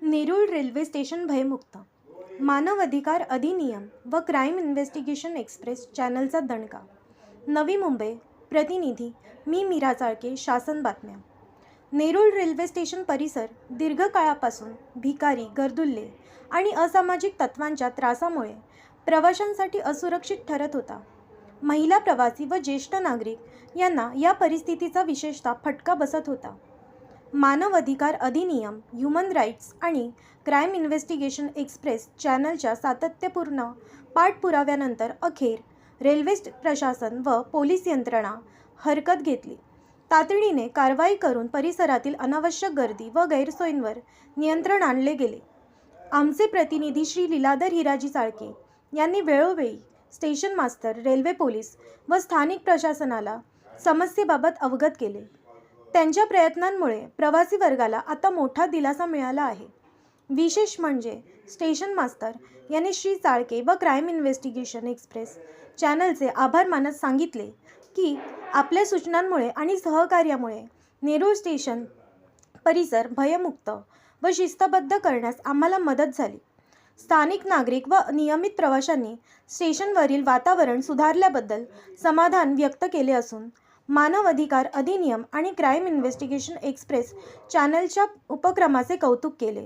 Nerul railway station भयमुक्त, मानव अधिकार अधिनियम व क्राईम इन्व्हेस्टिगेशन एक्सप्रेस चॅनलचा दणका. नवी मुंबई. प्रतिनिधी मी मीरा चाळके. शासन बातम्या. नेरूळ रेल्वे स्टेशन परिसर दीर्घकाळापासून भिकारी, गर्दुल्ले आणि असामाजिक तत्वांच्या त्रासामुळे प्रवाशांसाठी असुरक्षित ठरत होता. महिला प्रवासी व ज्येष्ठ नागरिक यांना या परिस्थितीचा विशेषतः फटका बसत होता. मानव अधिकार अधिनियम, ह्युमन राईट्स आणि क्राईम इन्व्हेस्टिगेशन एक्सप्रेस चॅनलच्या सातत्यपूर्ण पाठपुराव्यानंतर अखेर रेल्वे प्रशासन व पोलीस यंत्रणा हरकत घेतली. तातडीने कारवाई करून परिसरातील अनावश्यक गर्दी व गैरसोयींवर नियंत्रण आणले गेले. आमचे प्रतिनिधी श्री लीलाधर हिराजी चाळके यांनी वेळोवेळी स्टेशन मास्तर, रेल्वे पोलीस व स्थानिक प्रशासनाला समस्येबाबत अवगत केले. त्यांच्या प्रयत्नांमुळे प्रवासी वर्गाला आता मोठा दिलासा मिळाला आहे. विशेष म्हणजे स्टेशन मास्तर यांनी श्री चाळके व क्राईम इन्व्हेस्टिगेशन एक्सप्रेस चॅनलचे आभार मानत सांगितले की आपल्या सूचनांमुळे आणि सहकार्यामुळे नेरूळ स्टेशन परिसर भयमुक्त व शिस्तबद्ध करण्यास आम्हाला मदत झाली. स्थानिक नागरिक व नियमित प्रवाशांनी स्टेशनवरील वातावरण सुधारल्याबद्दल समाधान व्यक्त केले असून मानव अधिकार अधिनियम आणि क्राईम इन्व्हेस्टिगेशन एक्सप्रेस चॅनलच्या उपक्रमाचे कौतुक केले.